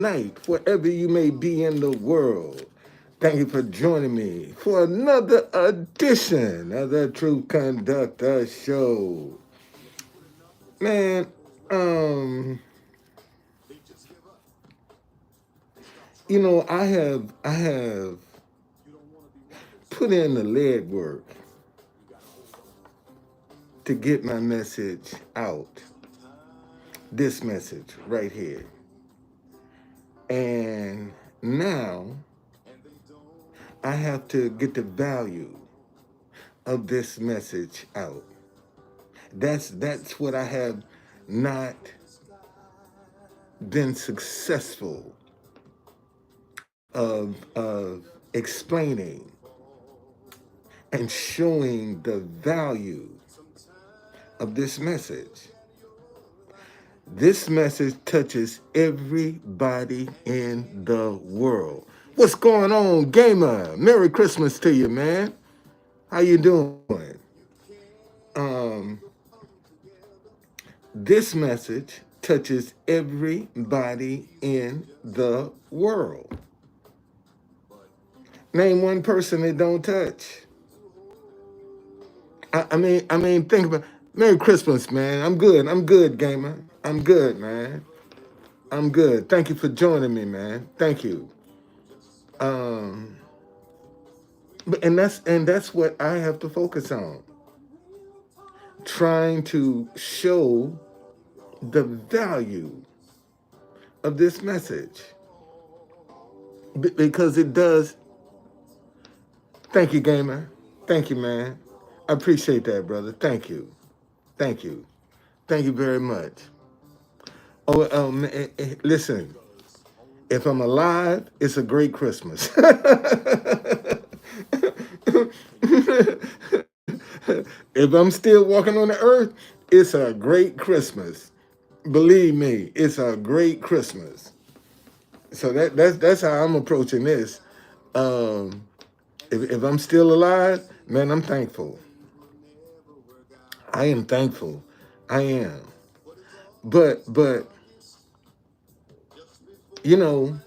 night, wherever you may be in the world. Thank you for joining me for another edition of the Truth Conductor Show. Man, um, I have put in the legwork to get my message out. This message right here. And now I have to get the value of this message out. That's what I have not been successful of explaining and showing the value of this message. This message touches everybody in the world. What's going on, gamer? Merry Christmas to you, man. How you doing? Um, this message touches everybody in the world. Name one person it don't touch. I mean, think about. Merry Christmas, man. I'm good, gamer. I'm good, man. I'm good. Thank you for joining me, man. Thank you. Um, and that's what I have to focus on. Trying to show the value of this message. Because it does. Thank you, gamer. Thank you, man. I appreciate that, brother. Thank you. Thank you. Thank you very much. Oh, listen. If I'm alive, it's a great Christmas. If I'm still walking on the earth, it's a great Christmas. Believe me, it's a great Christmas. So that's how I'm approaching this. Um, if I'm still alive, man, I'm thankful. I am thankful. I am. But you know,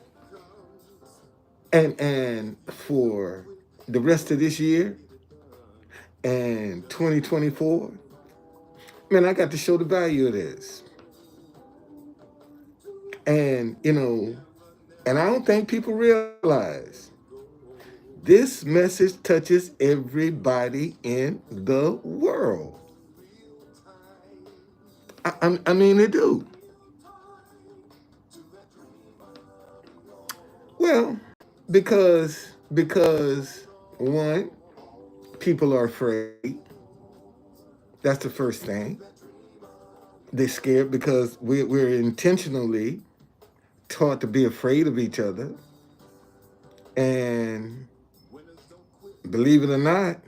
and for the rest of this year and 2024, man, I got to show the value of this. And and I don't think people realize this message touches everybody in the world. I mean, they do. Well, because one, people are afraid. That's the first thing. They're scared because we're intentionally taught to be afraid of each other. And believe it or not,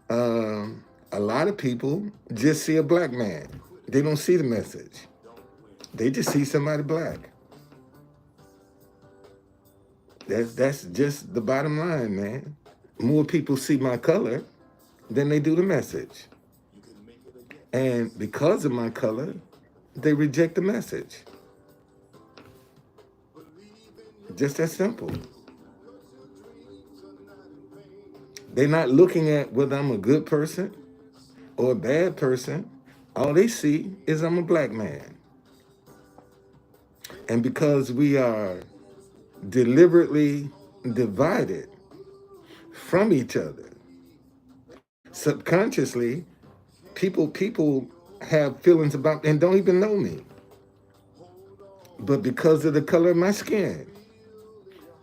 a lot of people just see a black man. They don't see the message. They just see somebody black. That's just the bottom line, man. More people see my color than they do the message. And because of my color, they reject the message. Just that simple. They're not looking at whether I'm a good person or a bad person. All they see is I'm a black man. And because we are deliberately divided from each other, subconsciously, people have feelings about and don't even know me. But because of the color of my skin,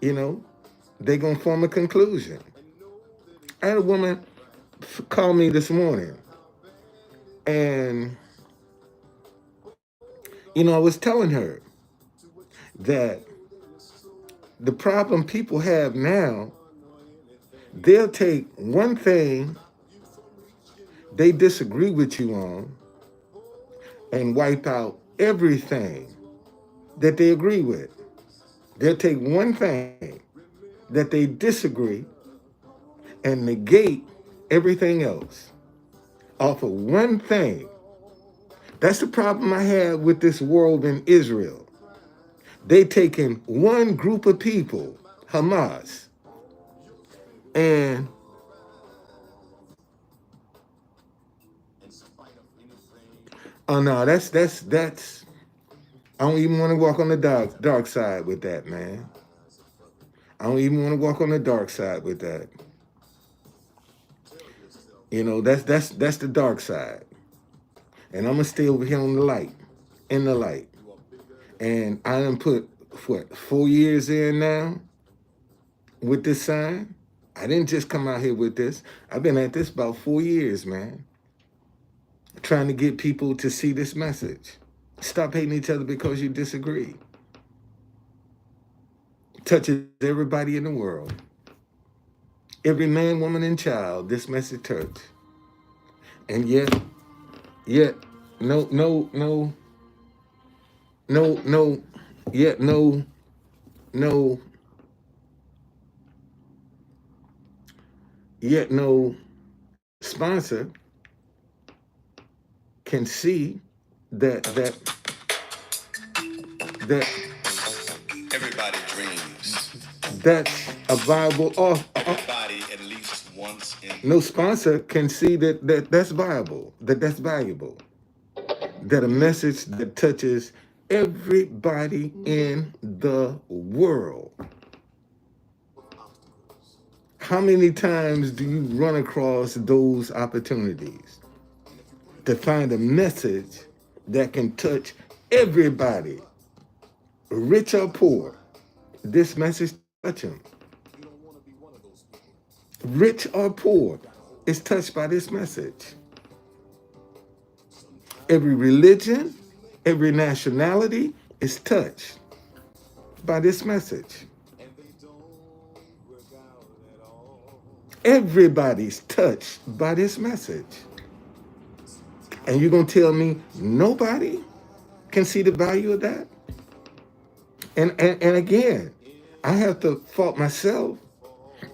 they're going to form a conclusion. I had a woman call me this morning, and, I was telling her that the problem people have now, they'll take one thing they disagree with you on and wipe out everything that they agree with. They'll take one thing that they disagree and negate everything else off of one thing. That's the problem I have with this world in Israel. They taking one group of people, Hamas, and oh no, that's I don't even want to walk on the dark side with that, man. I don't even want to walk on the dark side with that. You know, that's the dark side. And I'm gonna stay over here on the light, in the light. And I done put what 4 years in now with this sign. I didn't just come out here with this. I've been at this about 4 years, man. Trying to get people to see this message. Stop hating each other because you disagree. Touches everybody in the world. Every man, woman, and child, this message touch. And yet, no, no, no, no, no, yet no, no, yet no sponsor can see that everybody dreams. That's a viable offer. Everybody at least once in. No sponsor can see that's viable, that's valuable. That a message that touches everybody in the world. How many times do you run across those opportunities to find a message that can touch everybody, rich or poor? This message touch them. Rich or poor is touched by this message. Every religion, every nationality is touched by this message. Everybody's touched by this message. And you're going to tell me nobody can see the value of that? And again, I have to fault myself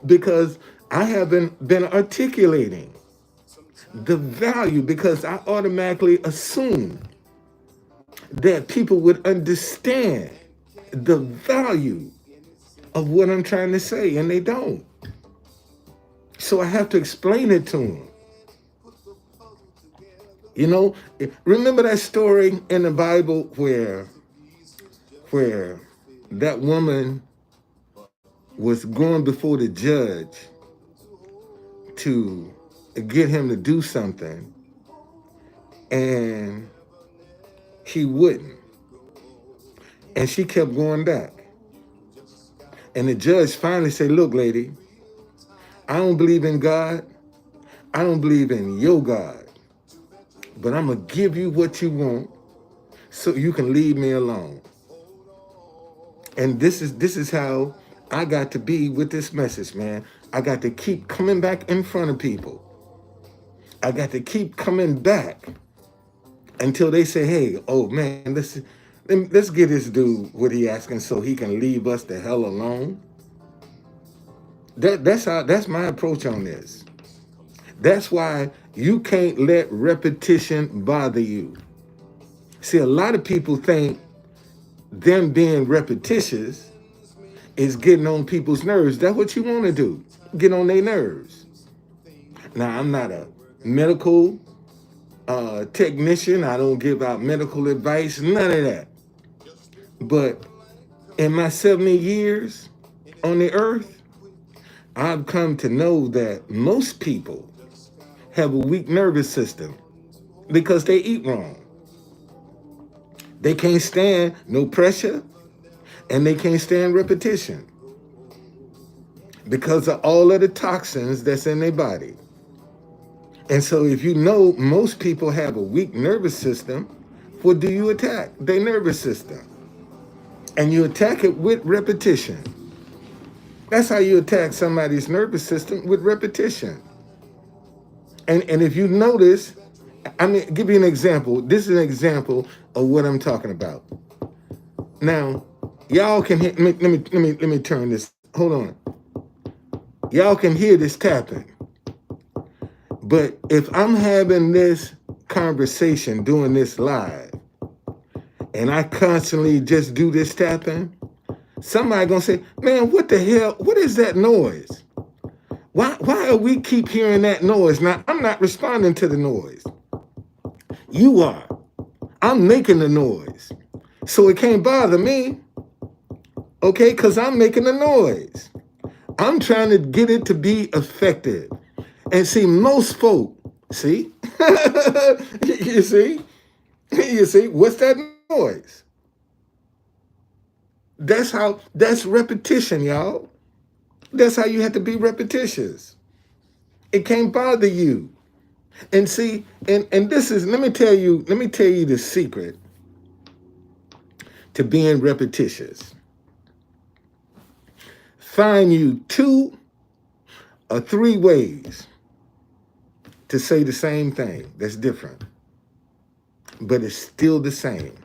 because I haven't been articulating the value, because I automatically assume that people would understand the value of what I'm trying to say, and they don't. So I have to explain it to them. You know, remember that story in the Bible where that woman was going before the judge to get him to do something, and he wouldn't. And she kept going back. And the judge finally said, look, lady, I don't believe in God. I don't believe in your God. But I'm going to give you what you want so you can leave me alone. And this is how I got to be with this message, man. I got to keep coming back in front of people. I got to keep coming back until they say, hey, oh, man, let's get this dude what he asking so he can leave us the hell alone. That's my approach on this. That's why you can't let repetition bother you. See, a lot of people think them being repetitious is getting on people's nerves. That's what you want to do, get on their nerves. Now, I'm not a medical technician. I don't give out medical advice, none of that. But in my 70 years on the earth, I've come to know that most people have a weak nervous system because they eat wrong. They can't stand no pressure, and they can't stand repetition because of all of the toxins that's in their body. And so if you know most people have a weak nervous system, what do you attack? Their nervous system. And you attack it with repetition. That's how you attack somebody's nervous system, with repetition. And if you notice, I mean, give you an example. This is an example of what I'm talking about. Now, y'all can hear, let me turn this. Hold on. Y'all can hear this tapping. But if I'm having this conversation, doing this live, and I constantly just do this tapping, somebody gonna say, man, what the hell? What is that noise? Why are we keep hearing that noise? Now, I'm not responding to the noise. You are. I'm making the noise. So it can't bother me, okay? Because I'm making the noise. I'm trying to get it to be effective. And see, most folk, see? you see? You see? What's that noise? That's repetition, y'all. That's how you have to be repetitious. It can't bother you. And see, and this is, let me tell you the secret to being repetitious. Find you 2 or 3 ways to say the same thing that's different, but it's still the same.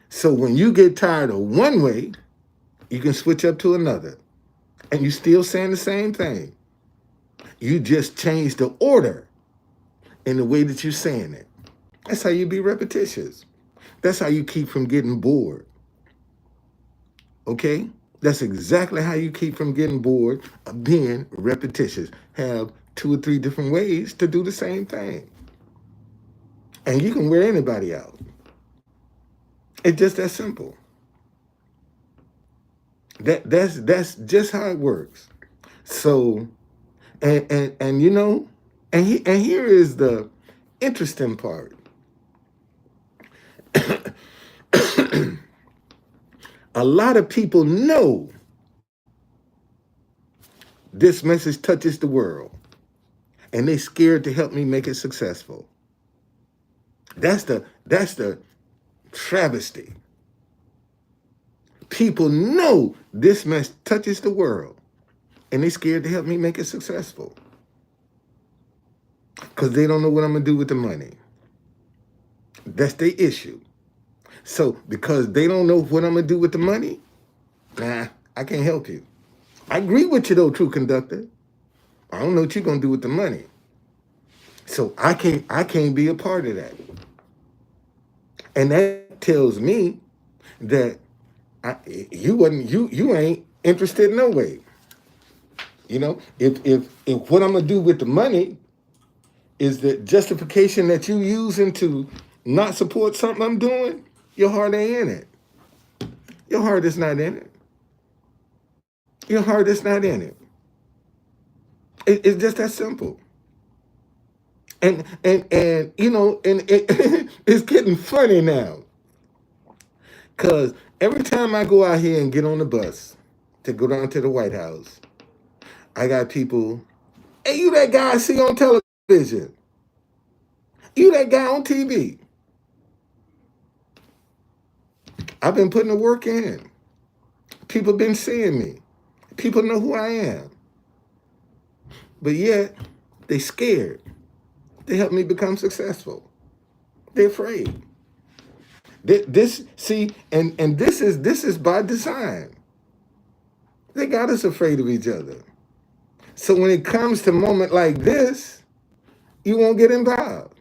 So when you get tired of one way, you can switch up to another, and you still saying the same thing. You just change the order in the way that you're saying it. That's how you be repetitious. That's how you keep from getting bored. Okay? That's exactly how you keep from getting bored of being repetitious. Have 2 or 3 different ways to do the same thing. And you can wear anybody out. It's just that simple. That's just how it works. So, and you know, and here is the interesting part. A lot of people know this message touches the world, and they scared to help me make it successful. That's the travesty. People know this message touches the world, and they scared to help me make it successful. Because they don't know what I'm going to do with the money. That's their issue. So because they don't know what I'm going to do with the money, I can't help you. I agree with you though, True Conductor. I don't know what you're going to do with the money. So I can't be a part of that. And that tells me that you ain't interested no way. You know, if what I'm gonna do with the money is the justification that you using to not support something I'm doing, your heart ain't in it. Your heart is not in it. Your heart is not in it. It's just that simple. And you know, and it's getting funny now. Cause every time I go out here and get on the bus to go down to the White House, I got people, hey, you that guy I see on television. You that guy on TV. I've been putting the work in. People been seeing me. People know who I am. But yet, they scared. They helped me become successful. They're afraid. This see, and this is by design. They got us afraid of each other. So when it comes to a moment like this, you won't get involved.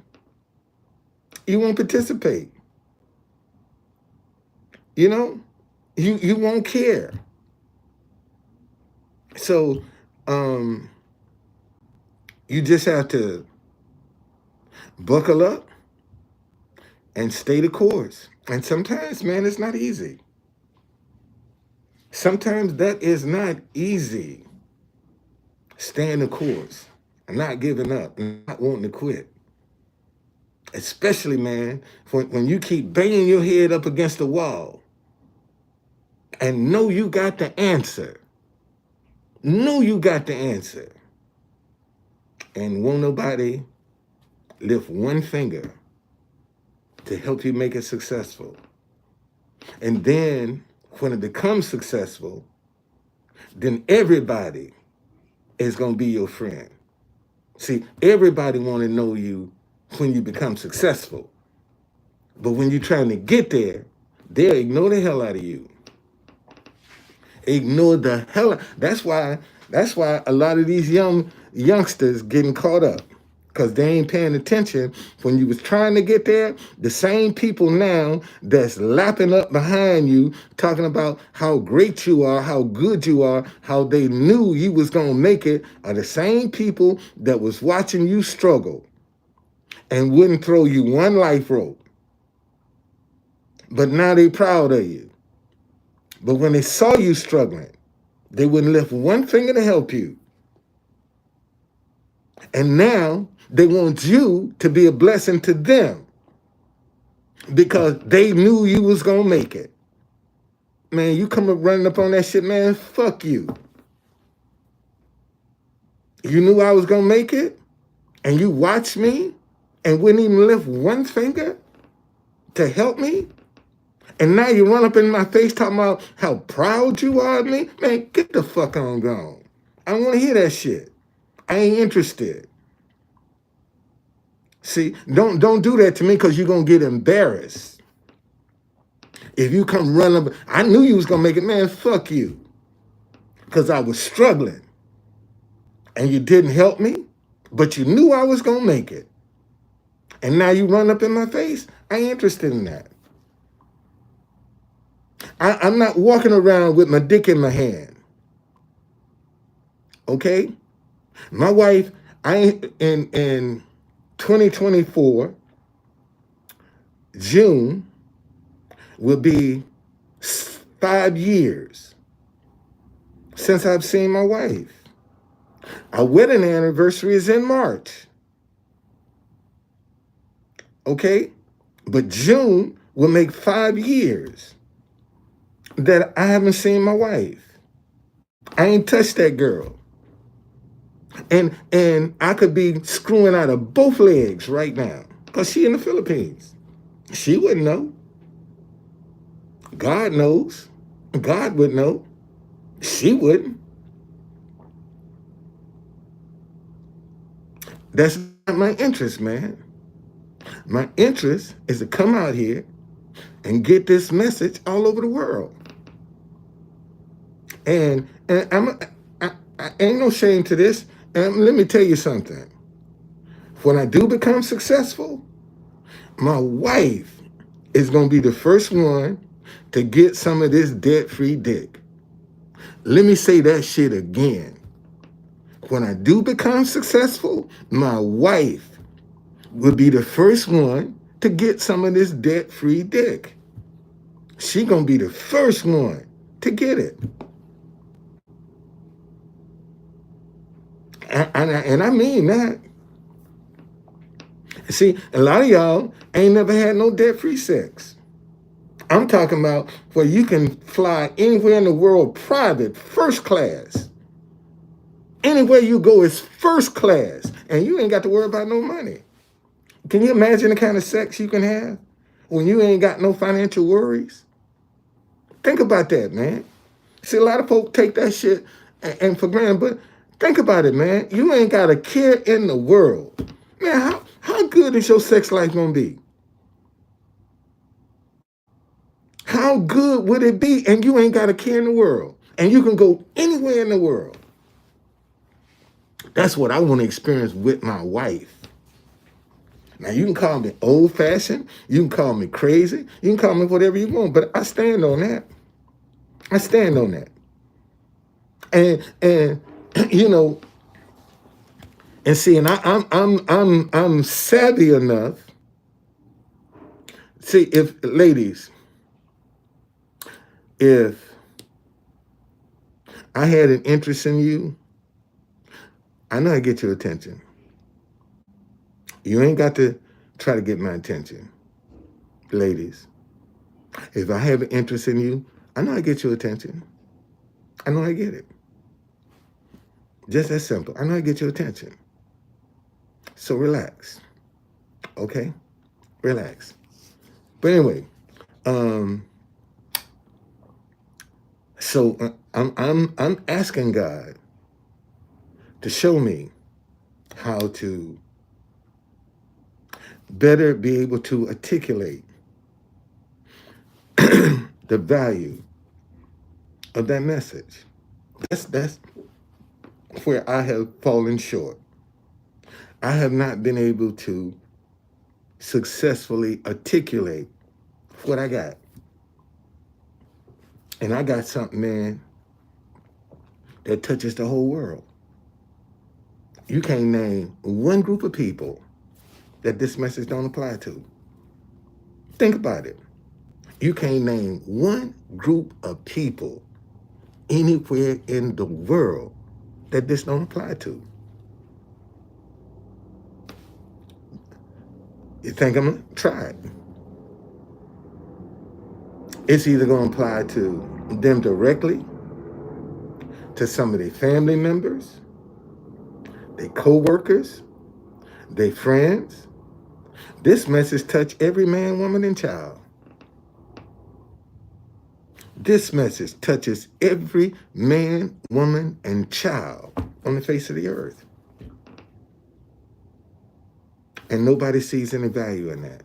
You won't participate. You know, you won't care. So you just have to buckle up and stay the course. And sometimes, man, it's not easy. Sometimes that is not easy. Staying the course and not giving up and not wanting to quit. Especially, man, when you keep banging your head up against the wall and know you got the answer. Know you got the answer. And won't nobody lift one finger to help you make it successful. And then when it becomes successful, then everybody is going to be your friend. See, everybody want to know you when you become successful. But when you're trying to get there, they'll ignore the hell out of you. Ignore the hell. That's why a lot of these youngsters getting caught up. because they ain't paying attention. When you was trying to get there, the same people now that's lapping up behind you, talking about how great you are, how good you are, how they knew you was going to make it, are the same people that was watching you struggle and wouldn't throw you one life rope. But now they proud of you. But when they saw you struggling, they wouldn't lift one finger to help you. And now they want you to be a blessing to them because they knew you was going to make it. Man, you come up running up on that shit, man, fuck you. You knew I was going to make it, and you watched me and wouldn't even lift one finger to help me? And now you run up in my face talking about how proud you are of me? Man, get the fuck on gone. I don't want to hear that shit. I ain't interested. See, don't do that to me because you're going to get embarrassed. If you come running up, I knew you was going to make it. Man, fuck you. Because I was struggling. And you didn't help me, but you knew I was going to make it. And now you run up in my face? I ain't interested in that. I'm not walking around with my dick in my hand. Okay? My wife, in 2024, June, will be 5 years since I've seen my wife. Our wedding anniversary is in March. Okay? But June will make 5 years that I haven't seen my wife. I ain't touched that girl. And I could be screwing out of both legs right now because she in the Philippines. She wouldn't know. God knows. God would know. She wouldn't. That's not my interest, man. My interest is to come out here and get this message all over the world. And I ain't no shame to this. And let me tell you something. When I do become successful, my wife is going to be the first one to get some of this debt-free dick. Let me say that shit again. When I do become successful, my wife will be the first one to get some of this debt-free dick. She going to be the first one to get it. And I mean that. See, a lot of y'all ain't never had no debt-free sex. I'm talking about where you can fly anywhere in the world private, first class. Anywhere you go is first class, and you ain't got to worry about no money. Can you imagine the kind of sex you can have when you ain't got no financial worries? Think about that, man. See, a lot of folks take that shit and for granted, but think about it, man. You ain't got a care in the world. Man, how good is your sex life gonna be? How good would it be and you ain't got a care in the world? And you can go anywhere in the world. That's what I want to experience with my wife. Now, you can call me old-fashioned. You can call me crazy. You can call me whatever you want, but I stand on that. I stand on that. And you know, and see, and I'm savvy enough. See, if ladies, if I had an interest in you, I know how to get your attention. You ain't got to try to get my attention. Ladies, if I have an interest in you, I know how to get your attention. I know how to get it. Just that simple. I know how to get your attention. So relax. Okay? Relax. But anyway, so I'm asking God to show me how to better be able to articulate the value of that message. That's where I have fallen short. I have not been able to successfully articulate what I got. And I got something, man, that touches the whole world. You can't name one group of people that this message don't apply to. Think about it. You can't name one group of people anywhere in the world that this don't apply to. You think I'm gonna try it? It's either gonna apply to them directly, to some of their family members, their co-workers, their friends. This message touch every man, woman, and child. This message touches every man, woman, and child on the face of the earth. And nobody sees any value in that.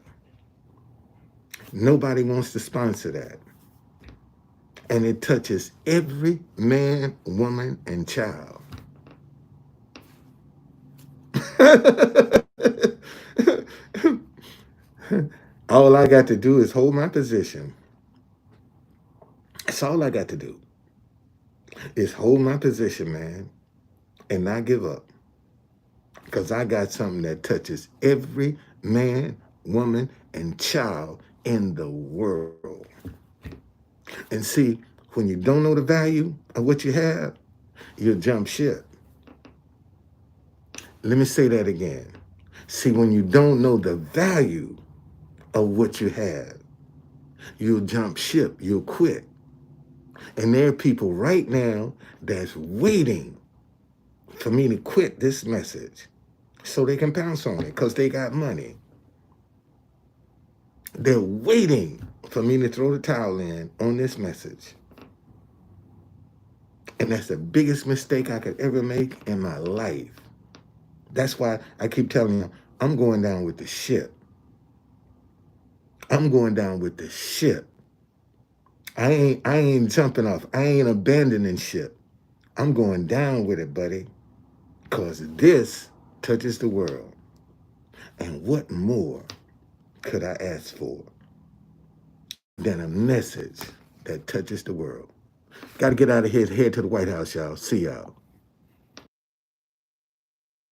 Nobody wants to sponsor that. And it touches every man, woman, and child. All I got to do is hold my position. That's all I got to do. Is hold my position, man, and not give up. Because I got something that touches every man, woman, and child in the world. And see, when you don't know the value of what you have, you'll jump ship. Let me say that again. See, when you don't know the value of what you have, you'll jump ship, you'll quit. And there are people right now that's waiting for me to quit this message so they can pounce on it because they got money. They're waiting for me to throw the towel in on this message. And that's the biggest mistake I could ever make in my life. That's why I keep telling you, I'm going down with the ship. I'm going down with the ship. I ain't jumping off. I ain't abandoning ship. I'm going down with it, buddy. Because this touches the world. And what more could I ask for than a message that touches the world? Got to get out of here, head to the White House, y'all. See y'all.